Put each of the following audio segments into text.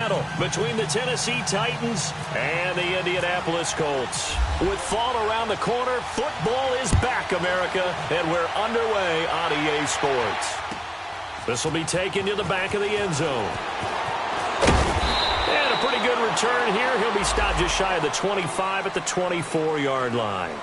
battle between the Tennessee Titans and the Indianapolis Colts. With fall around the corner, football is back, America, and we're underway on EA Sports. This will be taken to the back of the end zone. And a pretty good return here. He'll be stopped just shy of the 25 at the 24-yard line.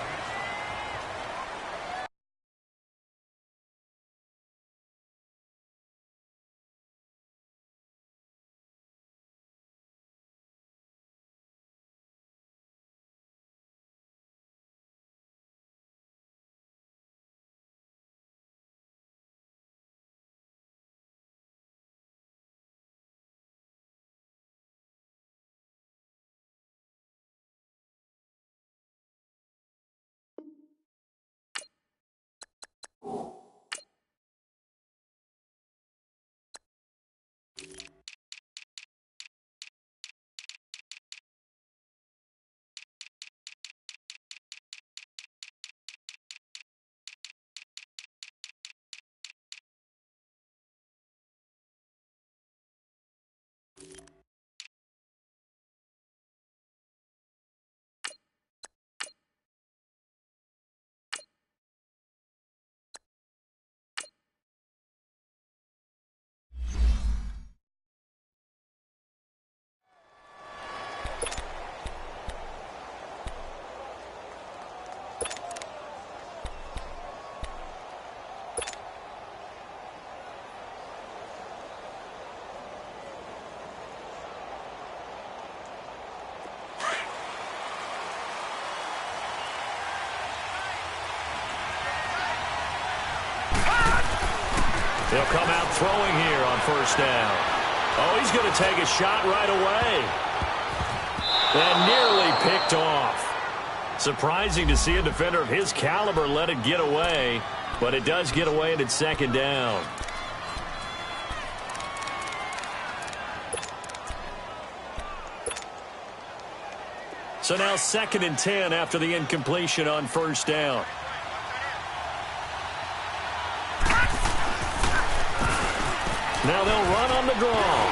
He'll come out throwing here on first down. Oh, he's going to take a shot right away. And nearly picked off. Surprising to see a defender of his caliber let it get away, but it does get away and it's second down. So now 2nd and 10 after the incompletion on first down. Now they'll run on the draw.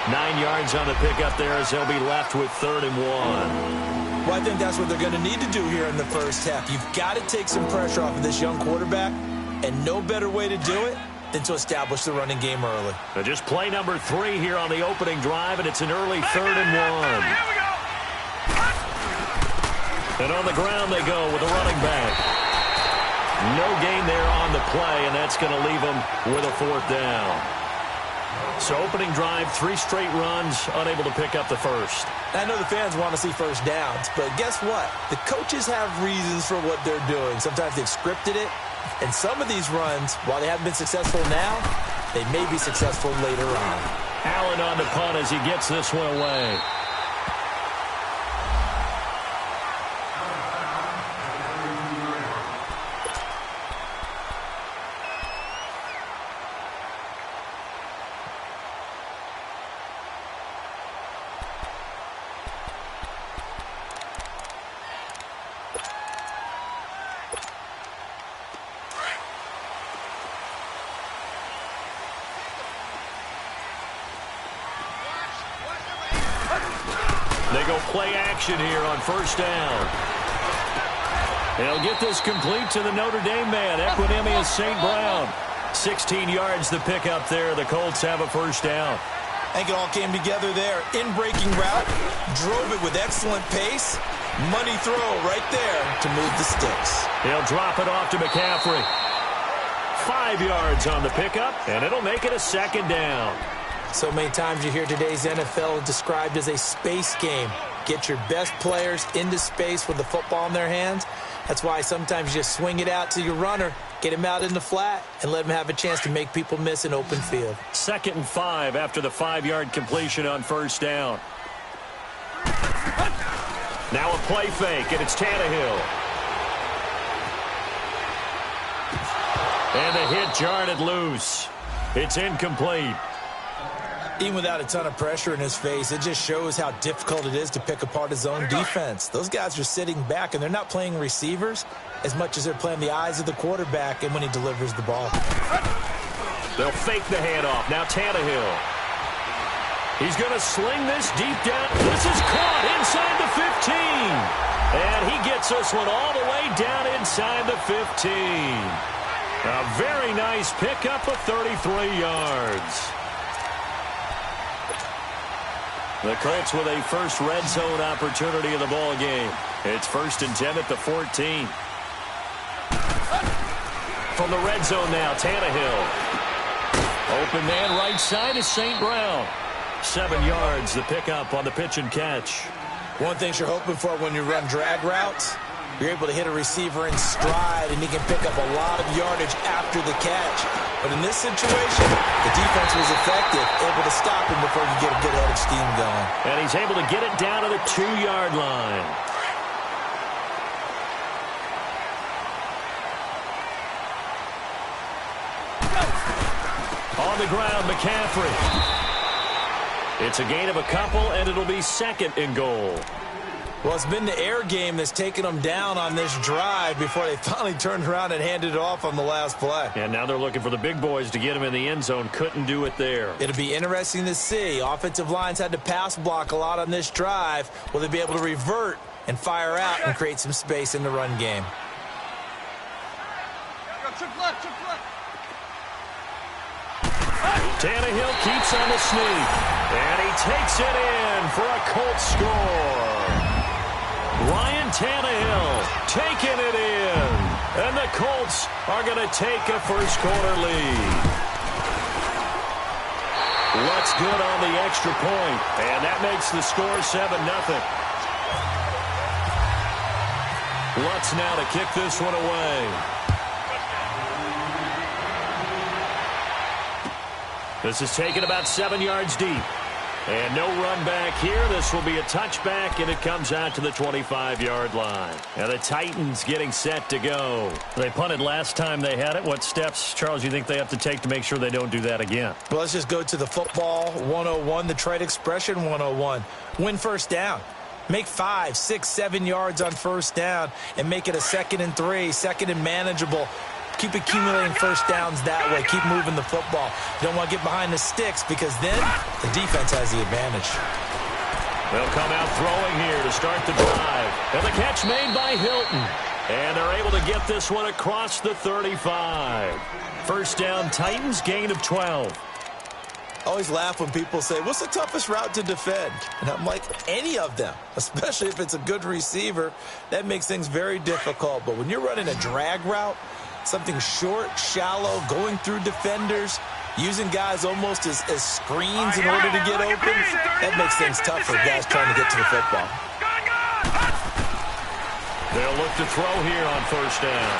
9 yards on the pickup there as they'll be left with 3rd and 1. Well, I think that's what they're going to need to do here in the first half. You've got to take some pressure off of this young quarterback, and no better way to do it than to establish the running game early. Now just play number 3 here on the opening drive, and it's an early 3rd and 1. Here we go. And on the ground they go with a running back. No gain there on the play, and that's going to leave them with a 4th down. So opening drive, 3 straight runs, unable to pick up the first. I know the fans want to see first downs, but guess what? The coaches have reasons for what they're doing. Sometimes they've scripted it, and some of these runs, while they haven't been successful now, they may be successful later on. Allen on the punt as he gets this one away. They go play action here on first down. They'll get this complete to the Notre Dame man, Equinemius St. Brown. 16 yards the pickup there. The Colts have a first down. I think it all came together there. In-breaking route, drove it with excellent pace. Money throw right there to move the sticks. He'll drop it off to McCaffrey. 5 yards on the pickup, and it'll make it a second down. So many times you hear today's NFL described as a space game. Get your best players into space with the football in their hands. That's why sometimes you just swing it out to your runner, get him out in the flat, and let him have a chance to make people miss an open field. 2nd and 5 after the 5-yard completion on first down. Now a play fake, and it's Tannehill. And the hit jarred it loose. It's incomplete. Even without a ton of pressure in his face, it just shows how difficult it is to pick apart his own defense. Those guys are sitting back, and they're not playing receivers as much as they're playing the eyes of the quarterback and when he delivers the ball. They'll fake the handoff. Now Tannehill. He's going to sling this deep down. This is caught inside the 15. And he gets this one all the way down inside the 15. A very nice pickup of 33 yards. The Colts with a first red zone opportunity in the ball game. It's 1st and 10 at the 14. From the red zone now, Tannehill. Open man right side is St. Brown. 7 yards, the pickup on the pitch and catch. One thing you're hoping for when you run drag routes, you're able to hit a receiver in stride, and he can pick up a lot of yardage after the catch. But in this situation, the defense was effective, able to stop him before you get a good head of steam going. And he's able to get it down to the 2-yard line. On the ground, McCaffrey. It's a gain of a couple, and it'll be 2nd and goal. Well, it's been the air game that's taken them down on this drive before they finally turned around and handed it off on the last play. And now they're looking for the big boys to get him in the end zone. Couldn't do it there. It'll be interesting to see. Offensive lines had to pass block a lot on this drive. Will they be able to revert and fire out and create some space in the run game? Tannehill keeps on the sneak, and he takes it in for a Colts score. Ryan Tannehill taking it in, and the Colts are going to take a first-quarter lead. Lutz good on the extra point, and that makes the score 7-0. Lutz now to kick this one away. This is taken about 7 yards deep. And no run back here. This will be a touchback, and it comes out to the 25-yard line. And the Titans getting set to go. They punted last time they had it. What steps, Charles, you think they have to take to make sure they don't do that again? Well, let's just go to the football 101, the trade expression 101. Win first down. Make 5, 6, 7 yards on first down and make it a 2nd and 3, 2nd and manageable. Keep accumulating first downs that way. Keep moving the football. You don't want to get behind the sticks because then the defense has the advantage. They'll come out throwing here to start the drive. And the catch made by Hilton. And they're able to get this one across the 35. First down, Titans, gain of 12. I always laugh when people say, what's the toughest route to defend? And I'm like, any of them, especially if it's a good receiver. That makes things very difficult. But when you're running a drag route, something short, shallow, going through defenders, using guys almost as screens in order to get open, that makes things tough for guys trying to get to the football. They'll look to throw here on first down.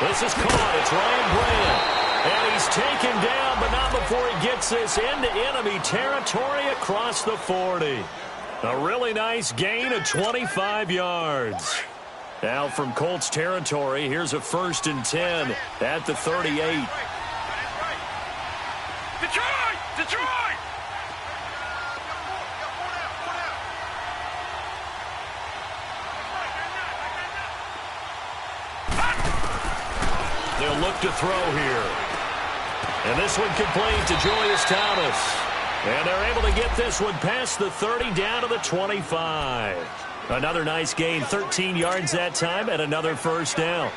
This is caught. It's Ryan Grant. And he's taken down, but not before he gets this into enemy territory across the 40. A really nice gain of 25 yards. Now from Colts territory, here's a 1st and 10 at the 38. Detroit! They'll look to throw here. And this one complete to Julius Thomas. And they're able to get this one past the 30 down to the 25. Another nice gain, 13 yards that time, and another first down.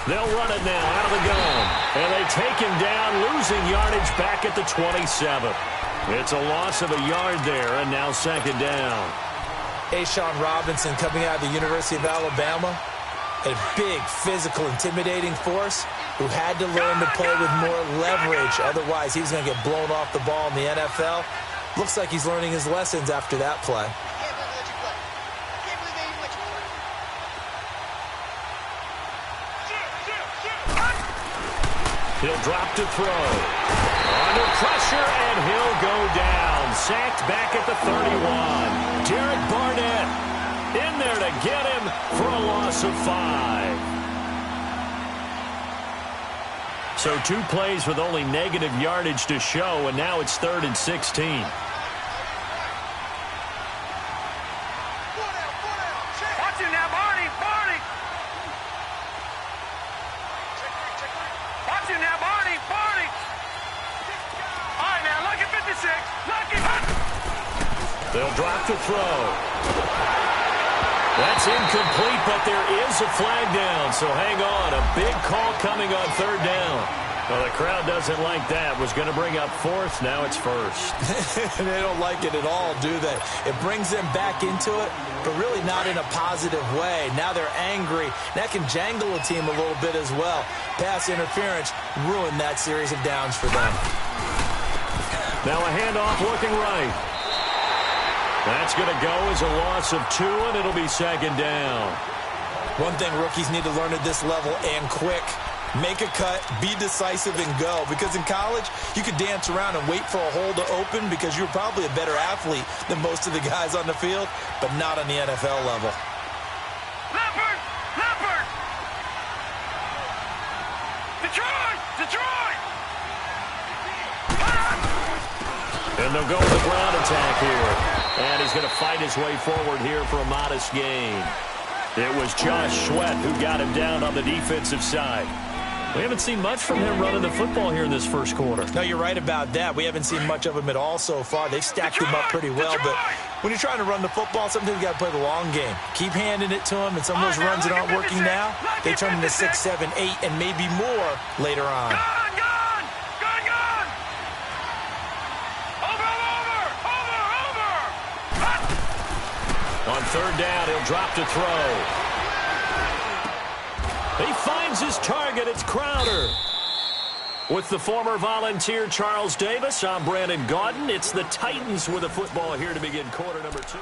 They'll run it now out of the gun. And they take him down, losing yardage back at the 27. It's a loss of a yard there, and now 2nd down. Ashawn Robinson coming out of the University of Alabama, a big, physical, intimidating force who had to learn to play with more leverage. Otherwise, he was going to get blown off the ball in the NFL. Looks like he's learning his lessons after that play. He'll drop to throw. Under pressure, and he'll go down. Sacked back at the 31. Derek Barnett in there to get him for a loss of 5. So 2 plays with only negative yardage to show, and now it's 3rd and 16. They'll drop the throw. That's incomplete, but there is a flag down, so hang on. A big call coming on 3rd down. Well, the crowd doesn't like that. Was going to bring up 4th. Now it's 1st. They don't like it at all, do they? It brings them back into it, but really not in a positive way. Now they're angry. That can jangle a team a little bit as well. Pass interference ruined that series of downs for them. Now a handoff looking right. That's going to go as a loss of 2, and it'll be 2nd down. One thing rookies need to learn at this level, and quick, make a cut, be decisive, and go. Because in college, you could dance around and wait for a hole to open because you're probably a better athlete than most of the guys on the field, but not on the NFL level. Leopard! Leopard! Detroit! Detroit! And they'll go with the ground attack here. And he's going to fight his way forward here for a modest gain. It was Josh Sweat who got him down on the defensive side. We haven't seen much from him running the football here in this first quarter. No, you're right about that. We haven't seen much of him at all so far. They've stacked him up pretty well, but when you're trying to run the football, sometimes you got to play the long game. Keep handing it to him, and some of those runs that aren't working now, they turn into 6, 7, 8, and maybe more later on. On 3rd down, he'll drop to throw. He finds his target. It's Crowder. With the former Volunteer Charles Davis, I'm Brandon Gaudin. It's the Titans with a football here to begin quarter number 2.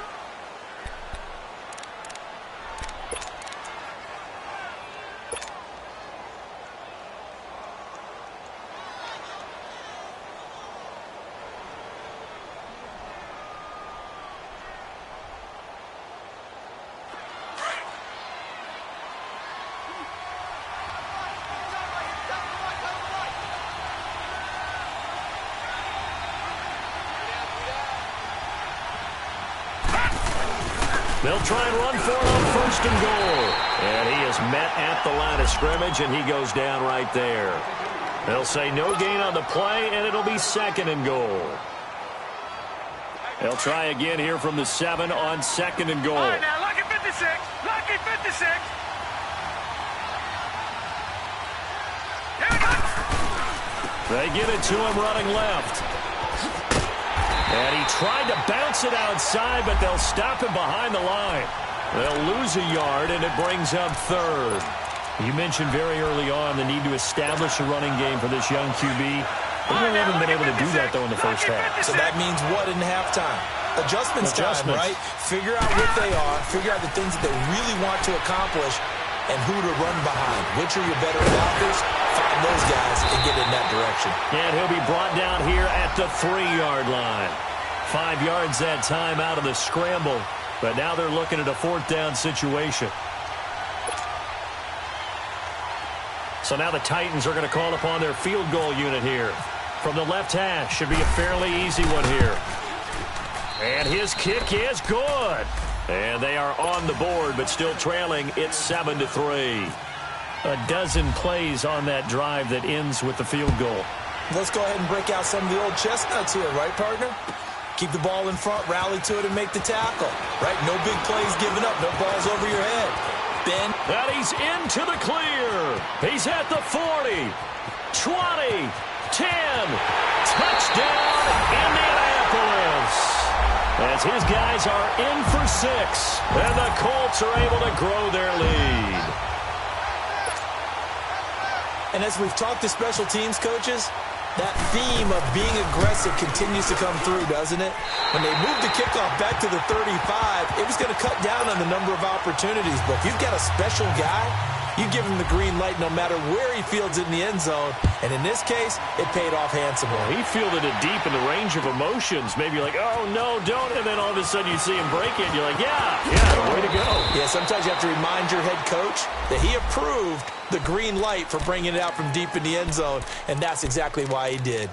They'll try and run for it on 1st and goal. And he is met at the line of scrimmage, and he goes down right there. They'll say no gain on the play, and it'll be 2nd and goal. They'll try again here from the 7 on 2nd and goal. All right, now, lucky 56. Lucky 56. Here we go. They give it to him running left. And he tried to bounce it outside, but they'll stop him behind the line. They'll lose a yard, and it brings up 3rd. You mentioned very early on the need to establish a running game for this young QB. They really haven't been able to do that, though, in the first half. So that means what in halftime? Adjustments time, right? Figure out what they are, figure out the things that they really want to accomplish, and who to run behind. Which are your better blockers? Find those guys and get in that direction. And he'll be brought down here at the 3-yard line. 5 yards that time out of the scramble. But now they're looking at a 4th down situation. So now the Titans are going to call upon their field goal unit here. From the left hash, should be a fairly easy one here. And his kick is good. And they are on the board, but still trailing. It's 7-3. A dozen plays on that drive that ends with the field goal. Let's go ahead and break out some of the old chestnuts here, right, partner? Keep the ball in front, rally to it, and make the tackle, right? No big plays given up, no balls over your head. Ben. And he's into the clear. He's at the 40, 20, 10. Touchdown, Indianapolis. As his guys are in for 6, and the Colts are able to grow their lead. And as we've talked to special teams coaches, that theme of being aggressive continues to come through, doesn't it? When they moved the kickoff back to the 35, it was going to cut down on the number of opportunities. But if you've got a special guy You give him the green light no matter where he fields in the end zone, and in this case, it paid off handsomely. He fielded it deep in the range of emotions. Maybe like, oh, no, don't, and then all of a sudden you see him break it, and you're like, yeah, way to go. Yeah, sometimes you have to remind your head coach that he approved the green light for bringing it out from deep in the end zone, and that's exactly why he did.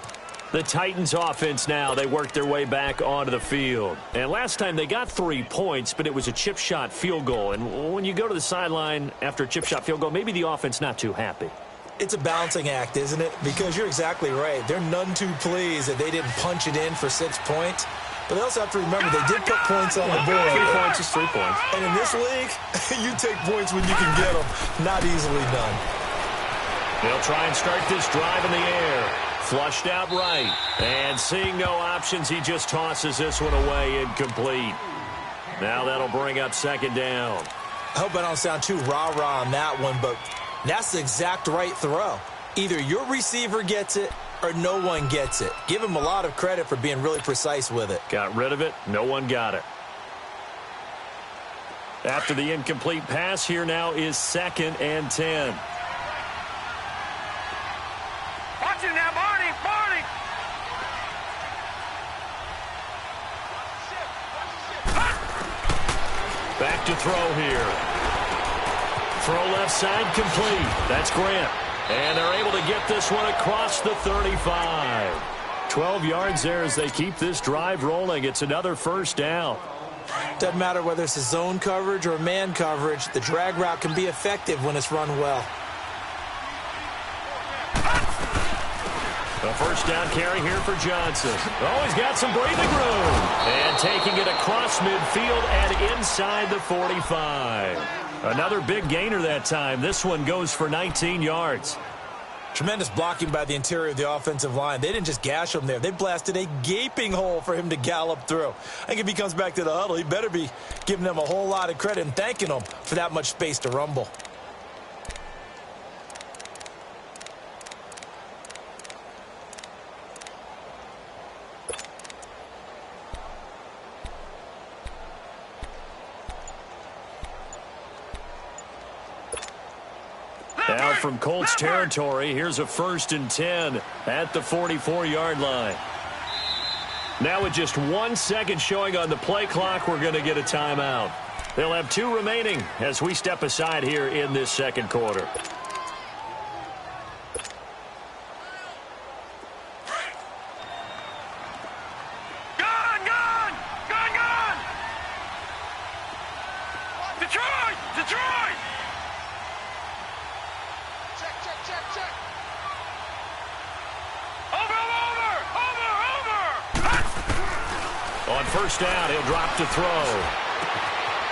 The Titans offense now, they worked their way back onto the field. And last time they got 3 points, but it was a chip shot field goal. And when you go to the sideline after a chip shot field goal, maybe the offense not too happy. It's a balancing act, isn't it? Because you're exactly right. They're none too pleased that they didn't punch it in for 6 points. But they also have to remember they did put points on the board. 3 points is 3 points. And in this league, you take points when you can get them. Not easily done. They'll try and start this drive in the air. Flushed out right. And seeing no options, he just tosses this one away incomplete. Now that'll bring up second down. I hope I don't sound too rah-rah on that one, but that's the exact right throw. Either your receiver gets it or no one gets it. Give him a lot of credit for being really precise with it. Got rid of it. No one got it. After the incomplete pass, here now is 2nd and 10. Watch it now, Barney. Back to throw here. Throw left side complete. That's Grant. And they're able to get this one across the 35. 12 yards there as they keep this drive rolling. It's another first down. Doesn't matter whether it's a zone coverage or man coverage, the drag route can be effective when it's run well. A first down carry here for Johnson. Oh, he's got some breathing room. And taking it across midfield and inside the 45. Another big gainer that time. This one goes for 19 yards. Tremendous blocking by the interior of the offensive line. They didn't just gash him there. They blasted a gaping hole for him to gallop through. I think if he comes back to the huddle, he better be giving them a whole lot of credit and thanking them for that much space to rumble. Out from Colts territory, here's a 1st and 10 at the 44-yard line. Now with just 1 second showing on the play clock, we're going to get a timeout. They'll have 2 remaining as we step aside here in this second quarter. Detroit! On first down, he'll drop to throw.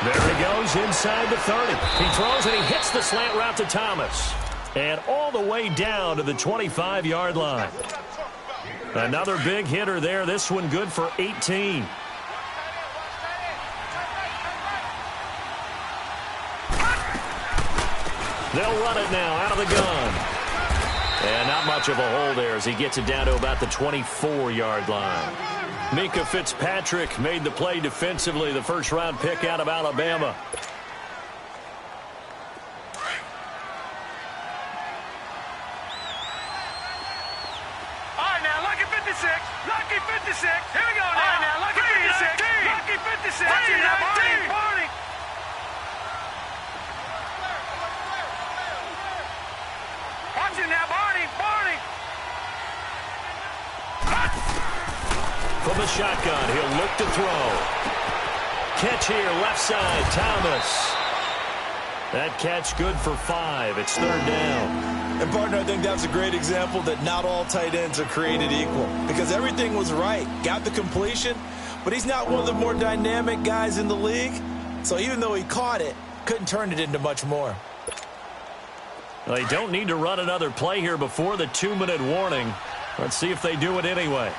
There he goes inside the 30. He throws and he hits the slant route to Thomas. And all the way down to the 25-yard line. Another big hitter there. This one good for 18. They'll run it now out of the gun. And not much of a hole there as he gets it down to about the 24-yard line. Mika Fitzpatrick made the play defensively, the first-round pick out of Alabama. All right, now, lucky 56. Lucky 56. Here we go now. All right, now, lucky 56. Lucky 56. Watch it now, Barney. Watch it now, Barney. From the shotgun, he'll look to throw. Catch here, left side, Thomas. That catch good for 5. It's 3rd down. And, partner, I think that's a great example that not all tight ends are created equal. Because everything was right. Got the completion, but he's not one of the more dynamic guys in the league. So even though he caught it, couldn't turn it into much more. Well, they don't need to run another play here before the 2-minute warning. Let's see if they do it anyway.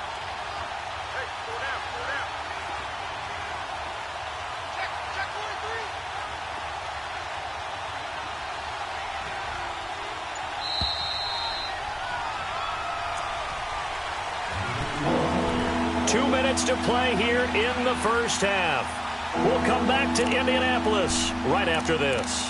2 minutes to play here in the first half. We'll come back to Indianapolis right after this.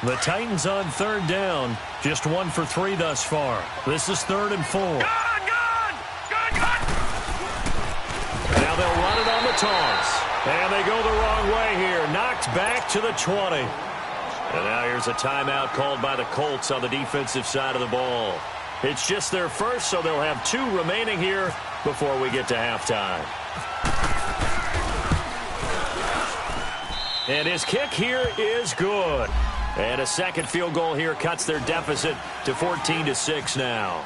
The Titans on third down, just 1 for 3 thus far. This is 3rd and 4. Gone! Now they'll run it on the toss. And they go the wrong way here. Knocked back to the 20. And now here's a timeout called by the Colts on the defensive side of the ball. It's just their first, so they'll have 2 remaining here before we get to halftime. And his kick here is good. And a second field goal here cuts their deficit to 14-6 now.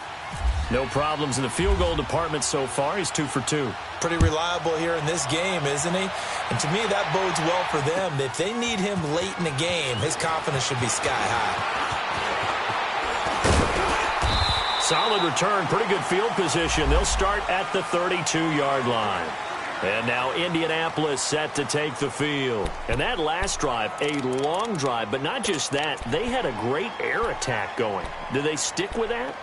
No problems in the field goal department so far. He's 2 for 2. Pretty reliable here in this game, isn't he? And to me, that bodes well for them. If they need him late in the game, his confidence should be sky high. Solid return, pretty good field position. They'll start at the 32-yard line. And now Indianapolis set to take the field. And that last drive, a long drive, but not just that. They had a great air attack going. Do they stick with that?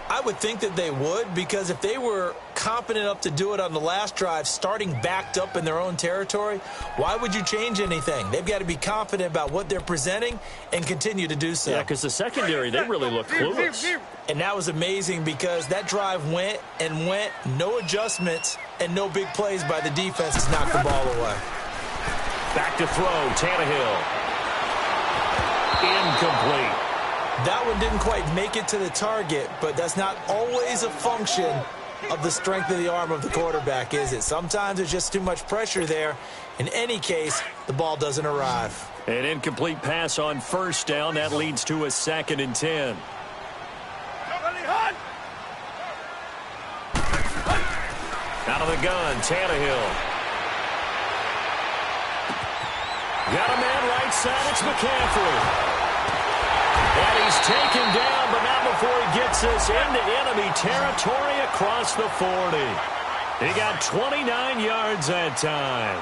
I would think that they would, because if they were confident enough to do it on the last drive, starting backed up in their own territory, why would you change anything? They've got to be confident about what they're presenting and continue to do so. Yeah, because the secondary, they really looked clueless. And that was amazing because that drive went and went, no adjustments and no big plays by the defense to knock the ball away. Back to throw, Tannehill. Incomplete. That one didn't quite make it to the target, but that's not always a function of the strength of the arm of the quarterback, is it? Sometimes there's just too much pressure there. In any case, the ball doesn't arrive. An incomplete pass on first down. That leads to a 2nd and 10. Out of the gun, Tannehill. Got a man right side. It's McCaffrey. And he's taken down, but not before he gets us into enemy territory across the 40. He got 29 yards that time.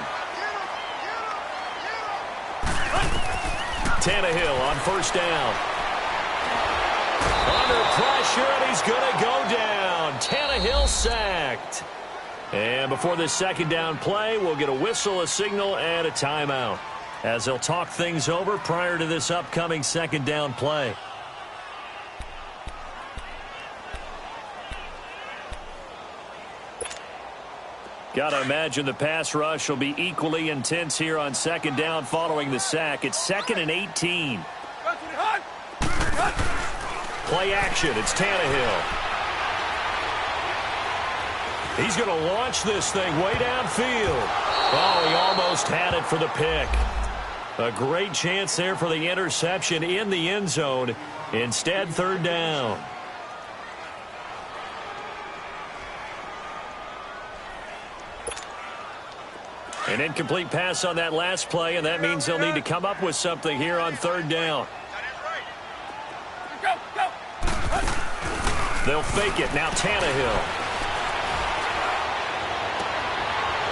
Tannehill on first down. Under pressure, and he's going to go down. Tannehill sacked. And before this 2nd down play, we'll get a whistle, a signal, and a timeout, as they'll talk things over prior to this upcoming 2nd down play. Got to imagine the pass rush will be equally intense here on 2nd down following the sack. It's 2nd and 18. Play action. It's Tannehill. He's going to launch this thing way downfield. Oh, he almost had it for the pick. A great chance there for the interception in the end zone. Instead, 3rd down. An incomplete pass on that last play, and that means they'll need to come up with something here on 3rd down. They'll fake it. Now Tannehill.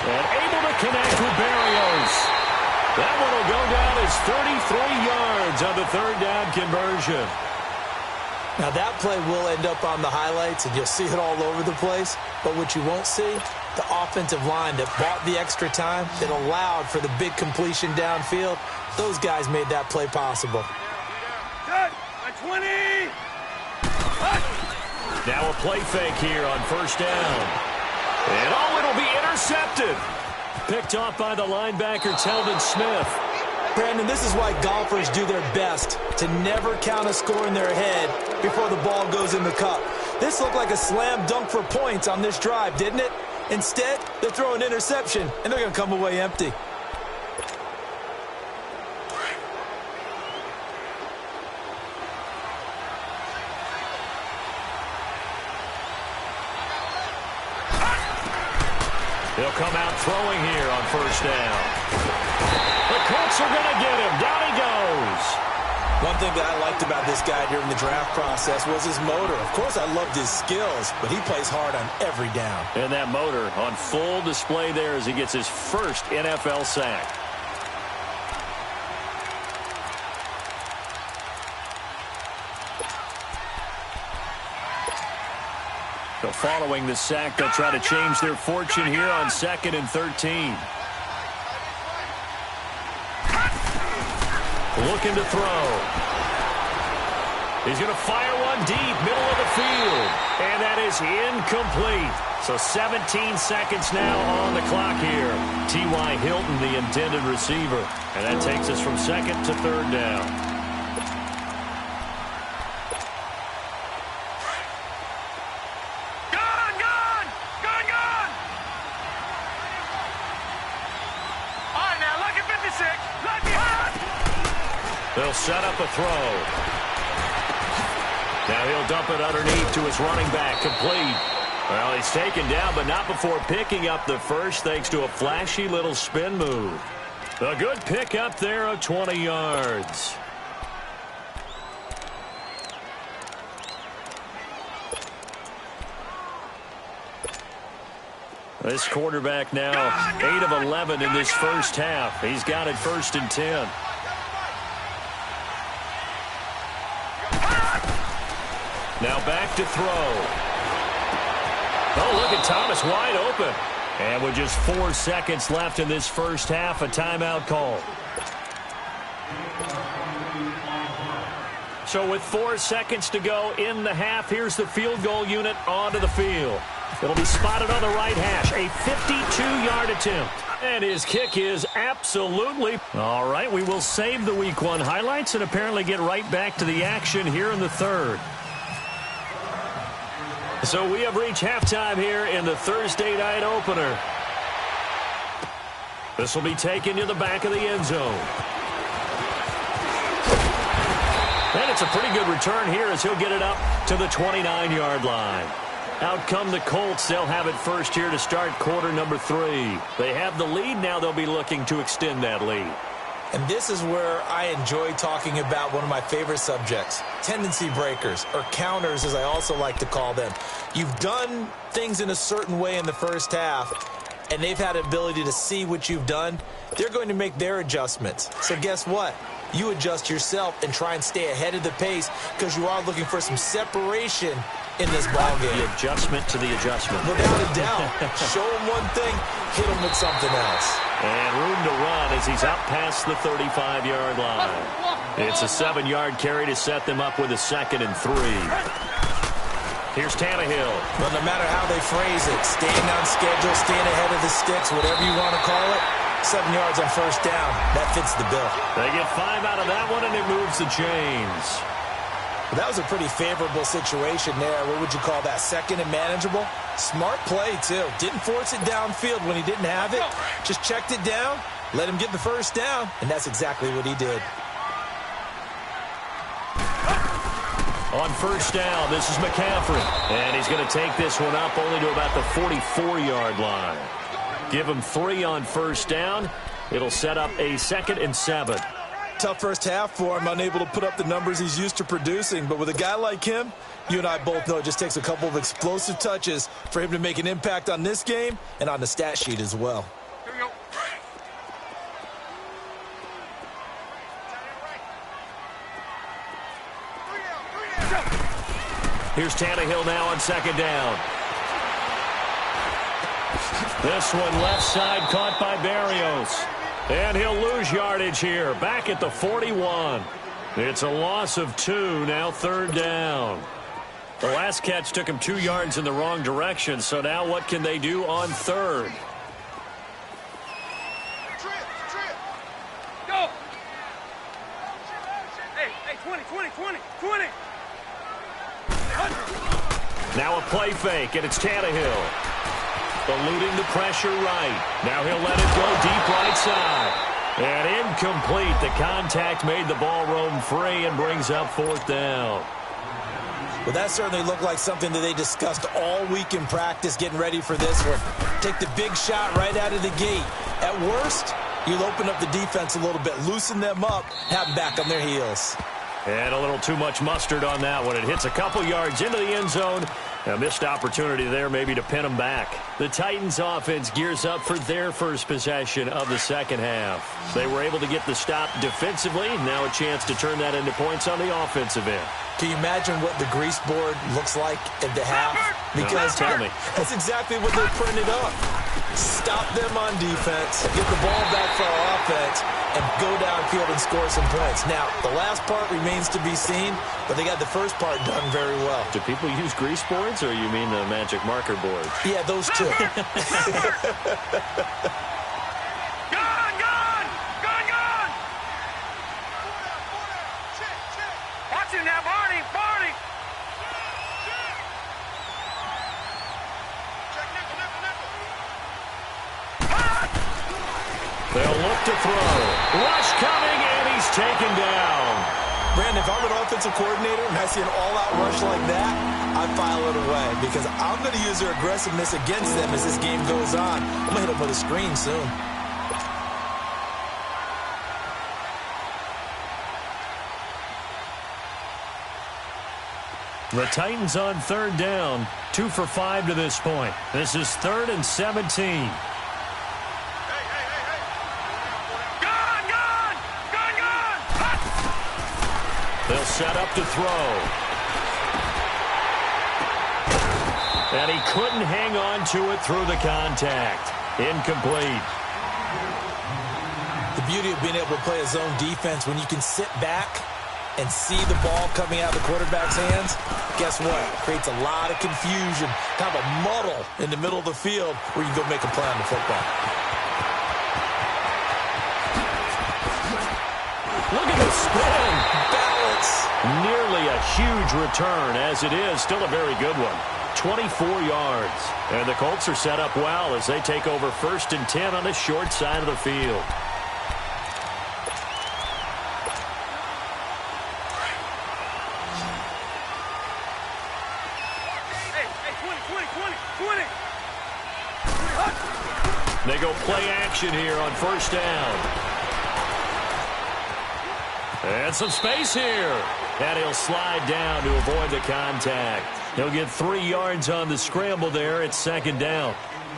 And able to connect with Berrios. That one will go down as 33 yards on the 3rd down conversion. Now that play will end up on the highlights, and you'll see it all over the place. But what you won't see, the offensive line that bought the extra time, that allowed for the big completion downfield, those guys made that play possible. 20! Now a play fake here on first down. And oh, it'll be intercepted. Picked off by the linebacker, Telvin Smith. Brandon, this is why golfers do their best to never count a score in their head before the ball goes in the cup. This looked like a slam dunk for points on this drive, didn't it? Instead, they're throwing interception, and they're going to come away empty. He'll come out throwing here on first down. The Colts are going to get him. Down he goes. One thing that I liked about this guy during the draft process was his motor. Of course, I loved his skills, but he plays hard on every down. And that motor on full display there as he gets his first NFL sack. So following the sack, they'll try to change their fortune here on 2nd and 13. Looking to throw. He's going to fire one deep, middle of the field. And that is incomplete. So 17 seconds now on the clock here. T.Y. Hilton, the intended receiver. And that takes us from second to third down. Gone! All right, now, lucky 56. Lucky hot. They'll set up a throw. Now he'll dump it underneath to his running back, complete. Well, he's taken down, but not before picking up the first, thanks to a flashy little spin move. A good pickup there of 20 yards. This quarterback now 8 of 11 in this first half. He's got it 1st and 10. Now back to throw. Oh, look at Thomas wide open. And with just 4 seconds left in this first half, a timeout call. So with 4 seconds to go in the half, here's the field goal unit onto the field. It'll be spotted on the right hash, a 52-yard attempt. And his kick is absolutely... All right, we will save the Week 1 highlights and apparently get right back to the action here in the third. So we have reached halftime here in the Thursday night opener. This will be taken to the back of the end zone. And it's a pretty good return here as he'll get it up to the 29-yard line. Out come the Colts. They'll have it first here to start quarter number 3. They have the lead. Now they'll be looking to extend that lead. And this is where I enjoy talking about one of my favorite subjects, tendency breakers, or counters as I also like to call them. You've done things in a certain way in the first half, and they've had the ability to see what you've done. They're going to make their adjustments. So guess what? You adjust yourself and try and stay ahead of the pace because you are looking for some separation in this ballgame. The adjustment to the adjustment. Without a doubt. Show him one thing, hit him with something else. And room to run as he's out past the 35-yard line. It's a 7-yard carry to set them up with a 2nd and 3. Here's Tannehill. But no matter how they phrase it, staying on schedule, staying ahead of the sticks, whatever you want to call it, 7 yards on first down. That fits the bill. They get 5 out of that one, and it moves the chains. Well, that was a pretty favorable situation there. What would you call that? 2nd and manageable? Smart play, too. Didn't force it downfield when he didn't have it. Just checked it down, let him get the first down, and that's exactly what he did. On first down, this is McCaffrey. And he's going to take this one up only to about the 44-yard line. Give him 3 on first down. It'll set up a 2nd and 7. Tough first half for him, unable to put up the numbers he's used to producing. But with a guy like him, you and I both know it just takes a couple of explosive touches for him to make an impact on this game and on the stat sheet as well. Here we go. Here's Tannehill now on 2nd down. This one left side caught by Berrios. And he'll lose yardage here, back at the 41. It's a loss of 2, now 3rd down. The last catch took him 2 yards in the wrong direction, so now what can they do on 3rd? Go. Hey, 20. Now a play fake, and it's Tannehill. Eluding the pressure right. Now he'll let it go deep right side. And incomplete. The contact made the ball roam free and brings up 4th down. Well, that certainly looked like something that they discussed all week in practice getting ready for this one. Take the big shot right out of the gate. At worst, you'll open up the defense a little bit, loosen them up, have them back on their heels. And a little too much mustard on that one. It hits a couple yards into the end zone. A missed opportunity there maybe to pin them back. The Titans offense gears up for their first possession of the second half. They were able to get the stop defensively. Now a chance to turn that into points on the offensive end. Can you imagine what the grease board looks like at the half? Because tell me. That's exactly what they printed up. Stop them on defense, get the ball back for our offense, and go downfield and score some points. Now, the last part remains to be seen, but they got the first part done very well. Do people use grease boards, or you mean the magic marker boards? Yeah, those two. Watch him now, Barney. They'll look to throw. Rush coming, and he's taken down. Brandon, if I'm an offensive coordinator and I see an all-out rush like that, I file it away because I'm going to use their aggressiveness against them as this game goes on. I'm going to hit them with a screen soon. The Titans on third down, 2 for 5 to this point. This is 3rd and 17. They'll set up to throw. And he couldn't hang on to it through the contact. Incomplete. The beauty of being able to play a zone defense when you can sit back and see the ball coming out of the quarterback's hands, guess what? Creates a lot of confusion, kind of a muddle in the middle of the field where you can go make a play on the football. Look at the spin. Balance. Nearly a huge return, as it is. Still a very good one. 24 yards. And the Colts are set up well as they take over 1st and 10 on the short side of the field. They go play action here on 1st down. And some space here. And he'll slide down to avoid the contact. He'll get 3 yards on the scramble there. It's 2nd down.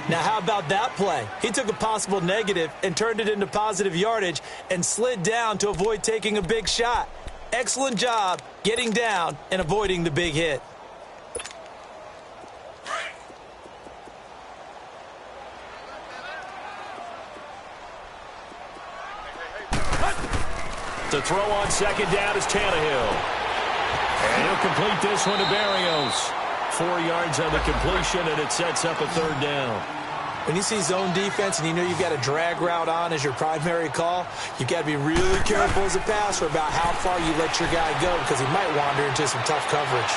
Now, how about that play? He took a possible negative and turned it into positive yardage and slid down to avoid taking a big shot. Excellent job getting down and avoiding the big hit. To throw on 2nd down is Tannehill. And he'll complete this one to Berrios. 4 yards on the completion, and it sets up a 3rd down. When you see zone defense and you know you've got a drag route on as your primary call, you've got to be really careful as a passer about how far you let your guy go because he might wander into some tough coverage.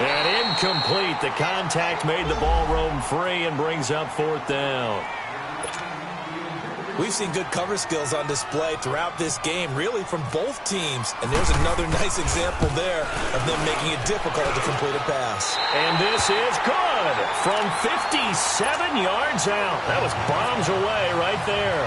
And incomplete. The contact made the ball roam free and brings up 4th down. We've seen good cover skills on display throughout this game, really from both teams. And there's another nice example there of them making it difficult to complete a pass. And this is good from 57 yards out. That was bombs away right there.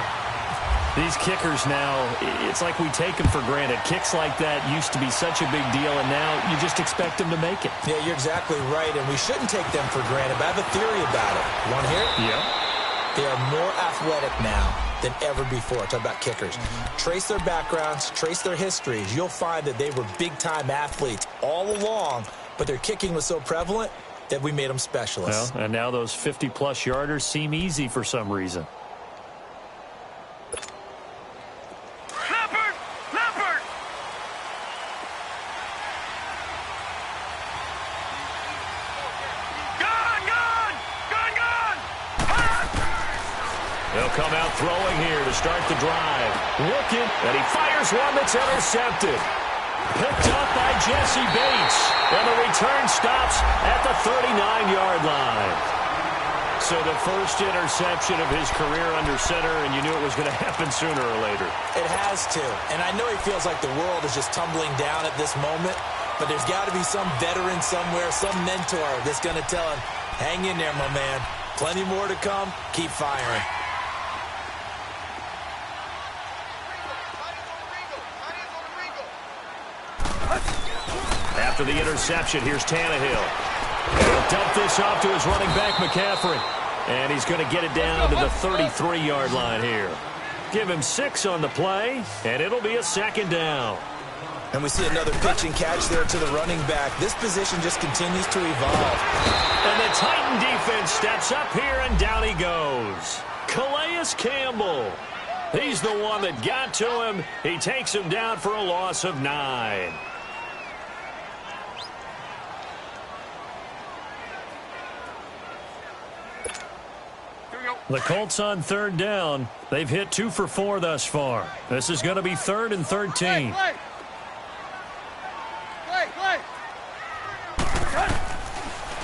These kickers now, it's like we take them for granted. Kicks like that used to be such a big deal, and now you just expect them to make it. Yeah, you're exactly right, and we shouldn't take them for granted. But I have a theory about it. You want to hear it? Yeah. They are more athletic now than ever before. Talk about kickers. Trace their backgrounds, trace their histories. You'll find that they were big-time athletes all along, but their kicking was so prevalent that we made them specialists. Well, and now those 50-plus yarders seem easy for some reason. Leopard! They'll come out throwing here to start the drive. Looking, and he fires one that's intercepted. Picked up by Jesse Bates. And the return stops at the 39-yard line. So the first interception of his career under center, and you knew it was going to happen sooner or later. It has to. And I know he feels like the world is just tumbling down at this moment, but there's got to be some veteran somewhere, some mentor that's going to tell him, hang in there, my man. Plenty more to come. Keep firing. After the interception, here's Tannehill. He'll dump this off to his running back, McCaffrey. And he's going to get it down to the 33-yard line here. Give him 6 on the play, and it'll be a 2nd down. And we see another pitch and catch there to the running back. This position just continues to evolve. And the Titan defense steps up here, and down he goes. Calais Campbell. He's the one that got to him. He takes him down for a loss of 9. The Colts on 3rd down. They've hit 2 for 4 thus far. This is going to be 3rd and 13.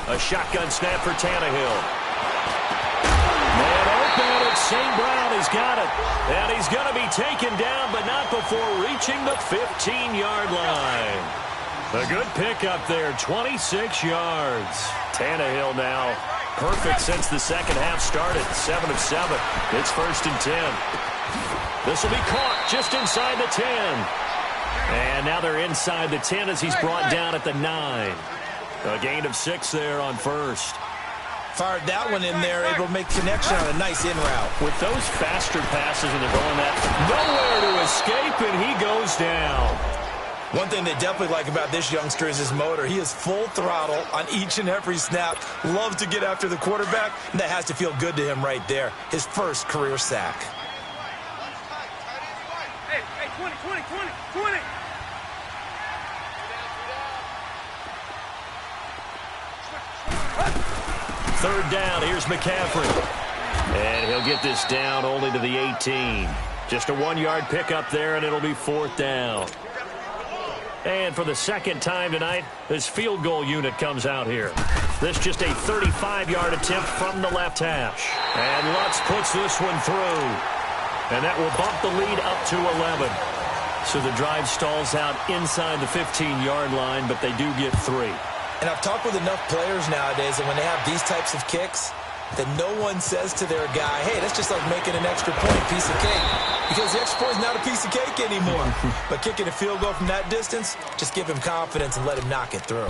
A shotgun snap for Tannehill. Man open, it's St. Brown. He's got it. And he's going to be taken down, but not before reaching the 15-yard line. A good pickup there, 26 yards. Tannehill now perfect since the second half started, 7 of 7. It's 1st and 10. This will be caught just inside the 10. And now they're inside the 10 as he's brought down at the 9. A gain of 6 there on 1st. Fired that one in there, able to make connection on a nice in route. With those faster passes when they're going that, nowhere to escape, and he goes down. One thing they definitely like about this youngster is his motor. He is full throttle on each and every snap. Loves to get after the quarterback, and that has to feel good to him right there. His first career sack. Hey, 20. 3rd down, here's McCaffrey. And he'll get this down only to the 18. Just a 1-yard pickup there, and it'll be 4th down. And for the second time tonight, this field goal unit comes out here. This just a 35-yard attempt from the left hash. And Lutz puts this one through. And that will bump the lead up to 11. So the drive stalls out inside the 15-yard line, but they do get 3. And I've talked with enough players nowadays that when they have these types of kicks, that no one says to their guy, hey, that's just like making an extra point, piece of cake. Because the extra point is not a piece of cake anymore. But kicking a field goal from that distance, just give him confidence and let him knock it through.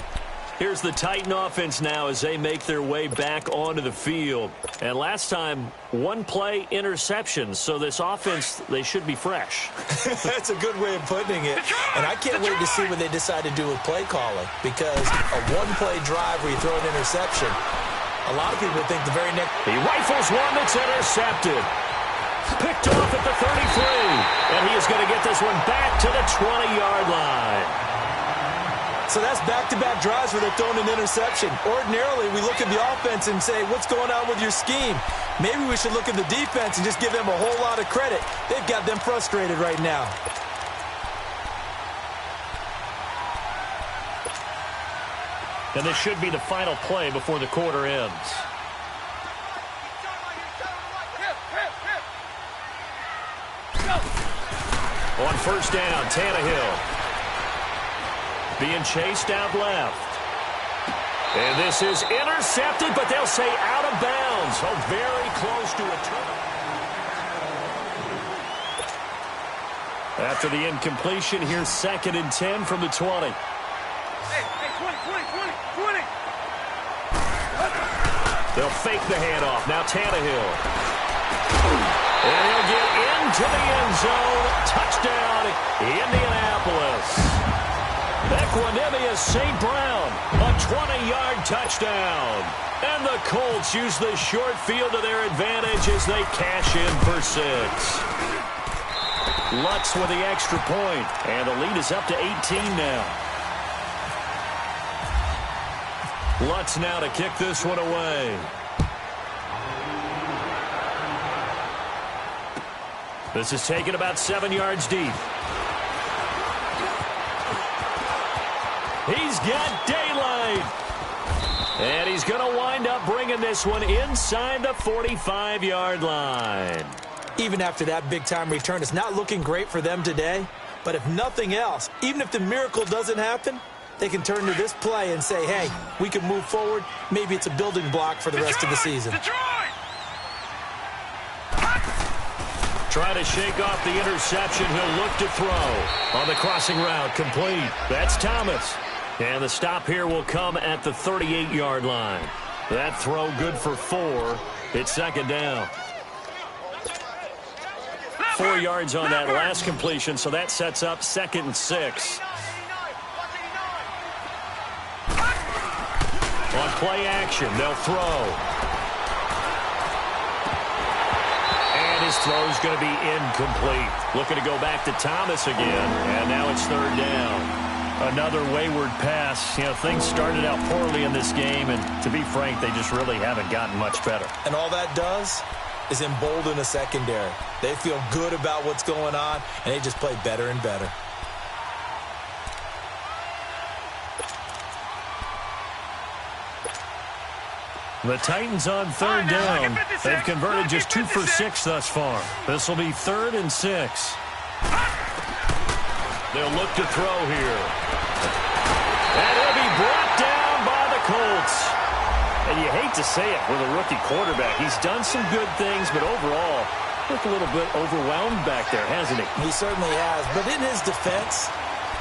Here's the Titan offense now as they make their way back onto the field. And last time, 1-play interceptions. So this offense, they should be fresh. That's a good way of putting it. And I can't wait to see what they decide to do with play calling. Because a 1-play drive where you throw an interception, a lot of people think the very next... He rifles one that's intercepted. Picked off at the 33. And he is going to get this one back to the 20-yard line. So that's back-to-back drives where they're throwing an interception. Ordinarily, we look at the offense and say, what's going on with your scheme? Maybe we should look at the defense and just give them a whole lot of credit. They've got them frustrated right now. And this should be the final play before the quarter ends. On 1st down, Tannehill. Being chased out left. And this is intercepted, but they'll say out of bounds. So very close to a turnover. After the incompletion, here's 2nd and 10 from the 20. Hey, 20. They'll fake the handoff. Now Tannehill. And he'll get into the end zone. Touchdown, Indianapolis. Equanimous St. Brown, a 20-yard touchdown. And the Colts use the short field to their advantage as they cash in for 6. Lutz with the extra point, and the lead is up to 18 now. Lutz now to kick this one away. This is taken about 7 yards deep. He's got daylight. And he's going to wind up bringing this one inside the 45-yard line. Even after that big-time return, it's not looking great for them today. But if nothing else, even if the miracle doesn't happen, they can turn to this play and say, hey, we can move forward. Maybe it's a building block for the rest of the season. Trying to shake off the interception. He'll look to throw on the crossing route. Complete. That's Thomas. And the stop here will come at the 38-yard line. That throw good for 4. It's 2nd down. 4 yards on that last completion, so that sets up 2nd and 6. On play action, they'll throw. And his throw's going to be incomplete. Looking to go back to Thomas again, and now it's 3rd down. Another wayward pass. You know, things started out poorly in this game, and to be frank, they just really haven't gotten much better. And all that does is embolden a secondary. They feel good about what's going on, and they just play better and better. The Titans on 3rd down. They've converted just 2 for 6 thus far. This will be 3rd and 6. They'll look to throw here. And he'll be brought down by the Colts. And you hate to say it with a rookie quarterback. He's done some good things, but overall, looked a little bit overwhelmed back there, hasn't he? He certainly has. But in his defense,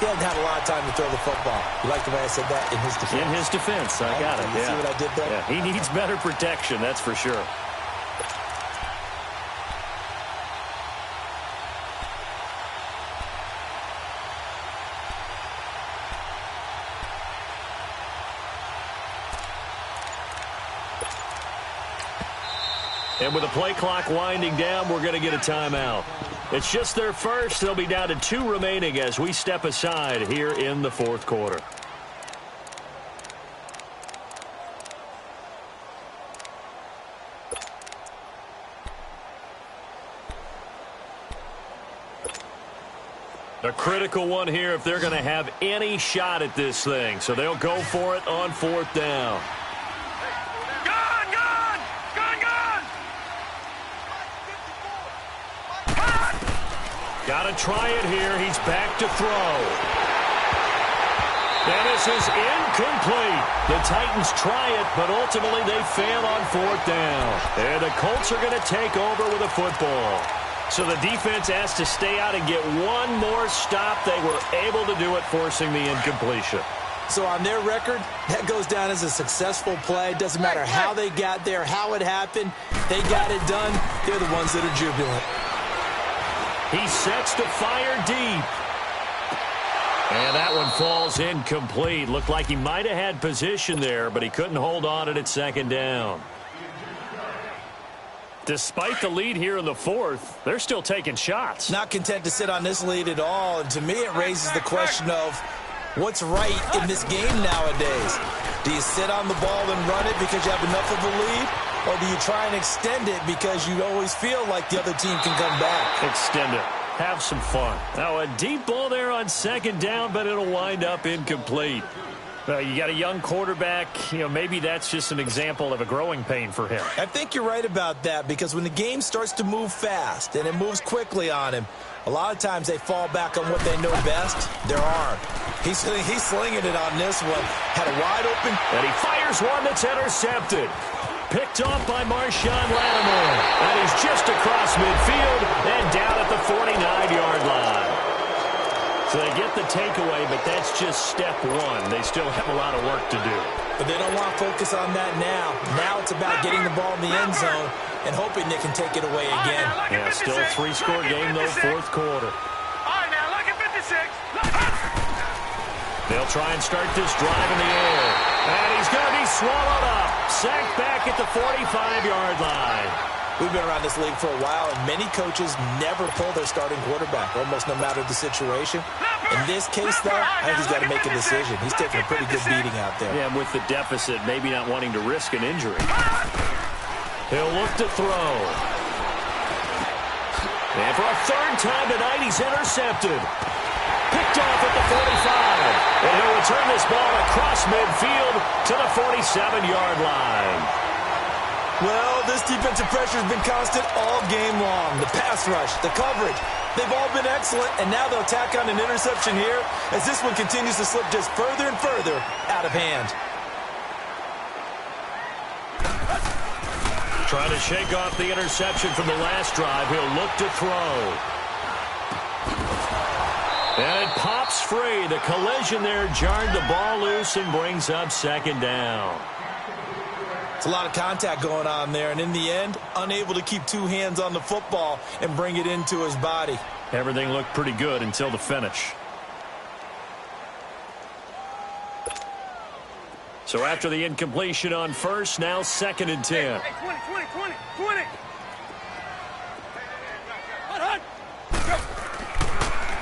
he hasn't had a lot of time to throw the football. You like the way I said that? In his defense. In his defense. I got it. You see what I did there? Yeah, he needs better protection, that's for sure. And with the play clock winding down, we're going to get a timeout. It's just their first. They'll be down to 2 remaining as we step aside here in the 4th quarter. A critical one here if they're going to have any shot at this thing. So they'll go for it on 4th down. Got to try it here. He's back to throw. And this is incomplete. The Titans try it, but ultimately they fail on 4th down. And the Colts are going to take over with a football. So the defense has to stay out and get one more stop. They were able to do it, forcing the incompletion. So on their record, that goes down as a successful play. It doesn't matter how they got there, how it happened. They got it done. They're the ones that are jubilant. He sets to fire deep. And that one falls incomplete. Looked like he might have had position there, but he couldn't hold on it at 2nd down. Despite the lead here in the 4th, they're still taking shots. Not content to sit on this lead at all. And to me, it raises the question of what's right in this game nowadays. Do you sit on the ball and run it because you have enough of a lead? Or do you try and extend it because you always feel like the other team can come back? Extend it. Have some fun. Now, a deep ball there on 2nd down, but it'll wind up incomplete. You got a young quarterback. You know, maybe that's just an example of a growing pain for him. I think you're right about that because when the game starts to move fast and it moves quickly on him, a lot of times they fall back on what they know best, their arm. He's slinging it on this one. Had a wide open. And he fires one that's intercepted. Picked off by Marshawn Lattimore. And he's just across midfield and down at the 49-yard line. So they get the takeaway, but that's just step one. They still have a lot of work to do. But they don't want to focus on that now. Now it's about getting the ball in the end zone and hoping they can take it away again. Yeah, still a 3-score game, though, 4th quarter. All right, now, look at 56. They'll try and start this drive in the air. And he's going to be swallowed up. Sacked back at the 45-yard line. We've been around this league for a while, and many coaches never pull their starting quarterback, almost no matter the situation. In this case, though, I think he's got to make a decision. He's taking a pretty good beating out there. Yeah, and with the deficit, maybe not wanting to risk an injury. He'll look to throw. And for a 3rd time tonight, he's intercepted. Picked off at the 45. And he'll return this ball across midfield to the 47-yard line. Well, this defensive pressure has been constant all game long. The pass rush, the coverage, they've all been excellent, and now they'll tack on an interception here as this one continues to slip just further and further out of hand. Trying to shake off the interception from the last drive. He'll look to throw. And it pops free. The collision there jarred the ball loose and brings up 2nd down. It's a lot of contact going on there, and in the end, unable to keep two hands on the football and bring it into his body. Everything looked pretty good until the finish. So after the incompletion on first, now 2nd and 10. Hey, 20.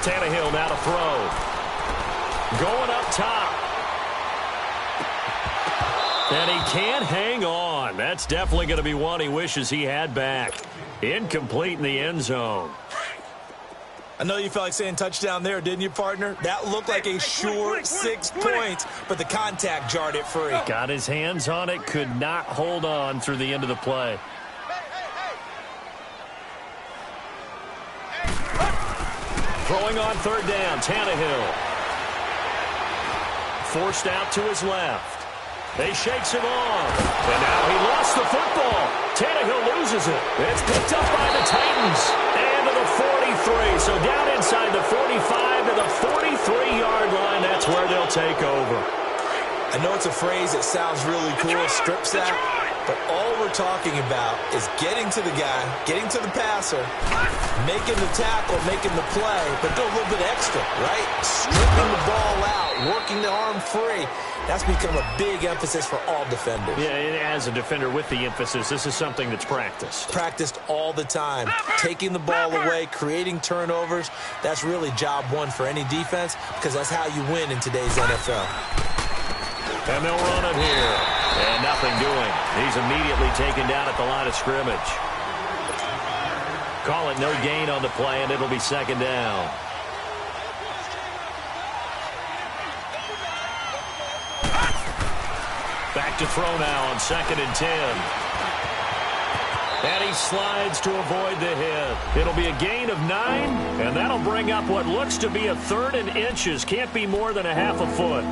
Tannehill now to throw. Going up top. And he can't hang on. That's definitely going to be one he wishes he had back. Incomplete in the end zone. I know you felt like saying touchdown there, didn't you, partner? That looked like a sure 6 points, but the contact jarred it free. Got his hands on it, could not hold on through the end of the play. Throwing on 3rd down, Tannehill. Forced out to his left. They shakes him off. And now he lost the football. Tannehill loses it. It's picked up by the Titans. And to the 43. So down inside the 45 to the 43-yard line. That's where they'll take over. I know it's a phrase that sounds really cool, strip sack, but all we're talking about is getting to the guy, getting to the passer, making the tackle, making the play, but do a little bit extra, right? Stripping the ball out, working the arm free. That's become a big emphasis for all defenders. Yeah, as a defender with the emphasis, this is something that's practiced. Practiced all the time. Taking the ball away, creating turnovers, that's really job one for any defense because that's how you win in today's NFL. And they'll run it here. And nothing doing. He's immediately taken down at the line of scrimmage. Call it no gain on the play, and it'll be 2nd down. Back to throw now on 2nd and 10. And he slides to avoid the hit. It'll be a gain of 9, and that'll bring up what looks to be a 3rd and inches. Can't be more than a half a foot.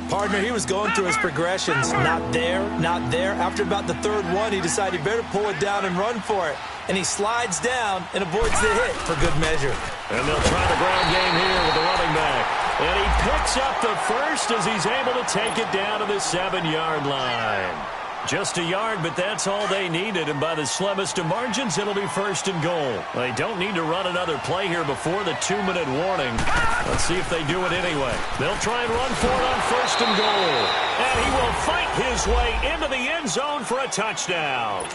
Partner, he was going through his progressions. Not there, not there. After about the 3rd one, he decided he better pull it down and run for it. And he slides down and avoids the hit for good measure. And they'll try the ground game here with the running back. And he picks up the first as he's able to take it down to the 7-yard line. Just a yard, but that's all they needed. And by the slimmest of margins, it'll be 1st and goal. They don't need to run another play here before the 2-minute warning. Let's see if they do it anyway. They'll try and run for it on 1st and goal. And he will fight his way into the end zone for a touchdown.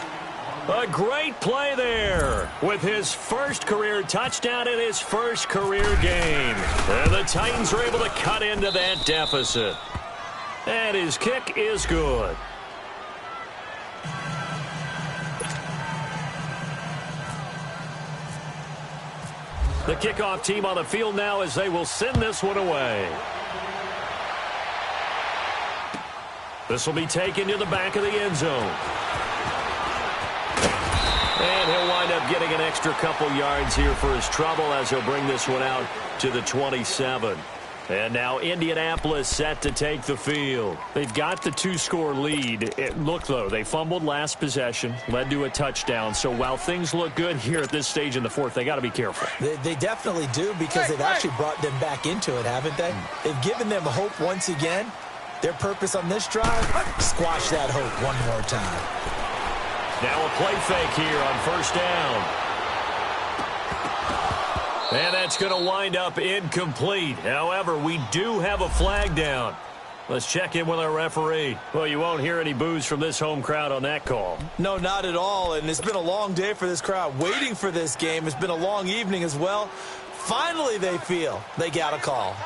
A great play there with his first career touchdown in his first career game. And the Titans are able to cut into that deficit. And his kick is good. The kickoff team on the field now as they will send this one away. This will be taken to the back of the end zone. And he'll wind up getting an extra couple yards here for his trouble as he'll bring this one out to the 27. And now Indianapolis set to take the field. They've got the 2-score lead. Look, though, they fumbled last possession, led to a touchdown. So while things look good here at this stage in the 4th, they got to be careful. They definitely do because they've actually brought them back into it, haven't they? They've given them hope once again. Their purpose on this drive, squash that hope one more time. Now a play fake here on 1st down. And that's going to wind up incomplete. However, we do have a flag down. Let's check in with our referee. Well, you won't hear any boos from this home crowd on that call. No, not at all. And it's been a long day for this crowd waiting for this game. It's been a long evening as well. Finally, they feel they got a call.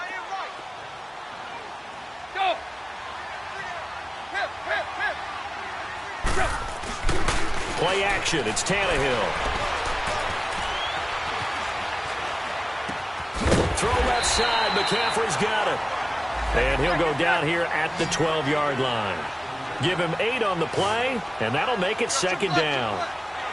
Go. Play action. It's Tannehill. Throw left side. McCaffrey's got it. And he'll go down here at the 12-yard line. Give him 8 on the play, and that'll make it 2nd down.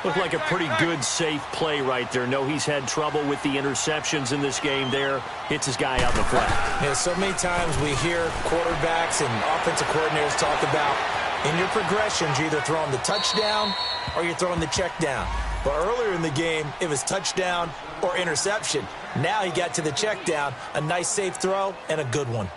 Looked like a pretty good, safe play right there. No, he's had trouble with the interceptions in this game there. Hits his guy out in the flat. Yeah, so many times we hear quarterbacks and offensive coordinators talk about in your progressions, you're either throwing the touchdown or you're throwing the check down. But earlier in the game, it was touchdown or interception. Now he got to the check down, a nice safe throw, and a good one.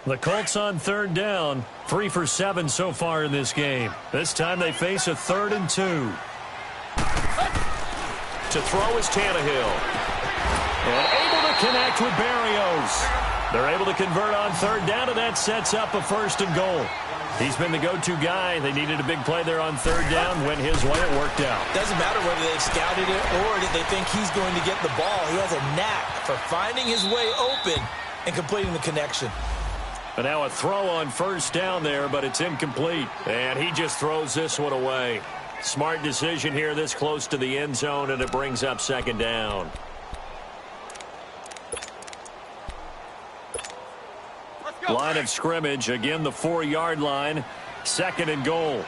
The Colts on third down, 3 for 7 so far in this game. This time they face a 3rd and 2. To throw is Tannehill. And able to connect with Berrios. They're able to convert on third down, and that sets up a 1st and goal. He's been the go-to guy. They needed a big play there on third down. Went his way. It worked out. Doesn't matter whether they've scouted it or that they think he's going to get the ball. He has a knack for finding his way open and completing the connection. And now a throw on 1st down there, but it's incomplete. And he just throws this one away. Smart decision here this close to the end zone, and it brings up 2nd down. Line of scrimmage, again the 4-yard line, 2nd and goal.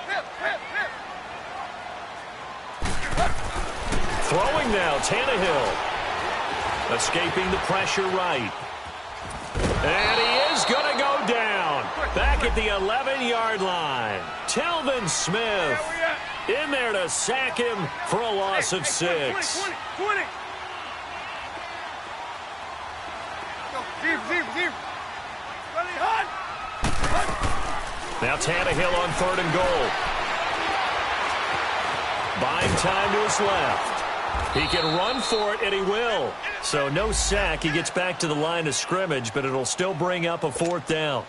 Throwing now, Tannehill. Escaping the pressure right. And he is going to go down. Back at the 11-yard line. Telvin Smith in there to sack him for a loss of 6. 20. Now Tannehill on 3rd and goal. Buying time to his left. He can run for it, and he will. So no sack. He gets back to the line of scrimmage, but it'll still bring up a 4th down.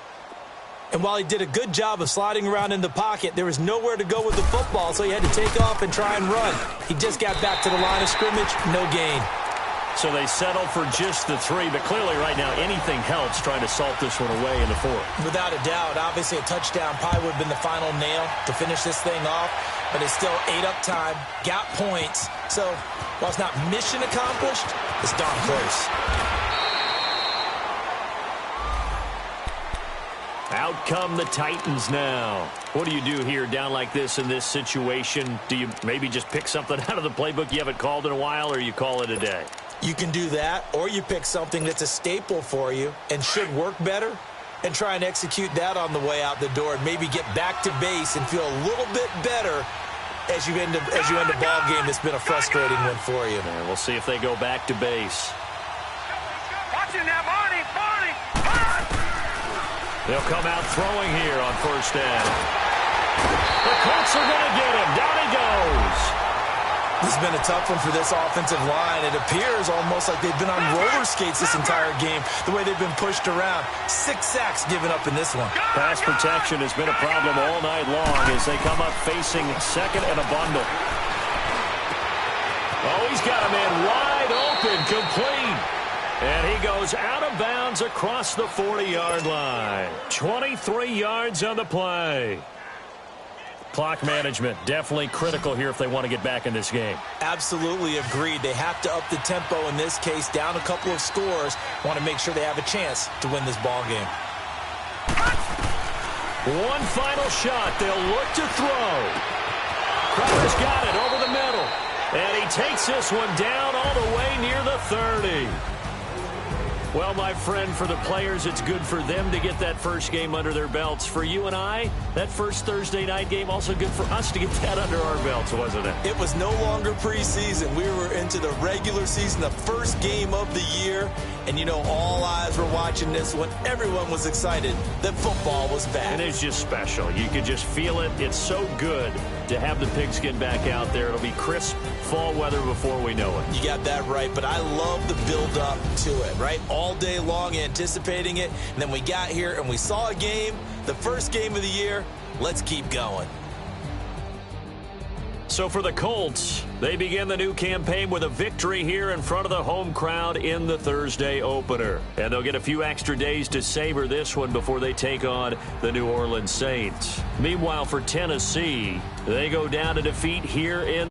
And while he did a good job of sliding around in the pocket, there was nowhere to go with the football, so he had to take off and try and run. He just got back to the line of scrimmage, no gain. So they settle for just the 3, but clearly right now anything helps trying to salt this one away in the 4th. Without a doubt, obviously a touchdown probably would have been the final nail to finish this thing off, but it's still ate up time, got points. So while it's not mission accomplished, it's darn close. Out come the Titans now. What do you do here down like this in this situation? Do you maybe just pick something out of the playbook you haven't called in a while, or you call it a day? You can do that, or you pick something that's a staple for you and should work better and try and execute that on the way out the door and maybe get back to base and feel a little bit better as you end a ball game that's been a frustrating one for you. And we'll see if they go back to base. Watch it now, Barney. They'll come out throwing here on 1st down. The Colts are going to get him. Down he goes. This has been a tough one for this offensive line. It appears almost like they've been on roller skates this entire game, the way they've been pushed around. 6 sacks given up in this one. Pass protection has been a problem all night long as they come up facing 2nd and a bundle. Oh, he's got a man wide open, complete. And he goes out of bounds across the 40-yard line. 23 yards on the play. Clock management, definitely critical here if they want to get back in this game. Absolutely agreed. They have to up the tempo in this case, down a couple of scores. Want to make sure they have a chance to win this ball game. One final shot. They'll look to throw. Crowder's got it over the middle. And he takes this one down all the way near the 30. Well, my friend, for the players, it's good for them to get that first game under their belts. For you and I, that first Thursday night game, also good for us to get that under our belts, wasn't it? It was no longer preseason. We were into the regular season, the first game of the year. And, you know, all eyes were watching this one. Everyone was excited that football was back. And it's just special. You could just feel it. It's so good to have the pigskin back out there. It'll be crisp fall weather before we know it. You got that right, but I love the build-up to it, right? All day long anticipating it, and then we got here and we saw a game, the first game of the year. Let's keep going. So for the Colts, they begin the new campaign with a victory here in front of the home crowd in the Thursday opener. And they'll get a few extra days to savor this one before they take on the New Orleans Saints. Meanwhile, for Tennessee, they go down to defeat here in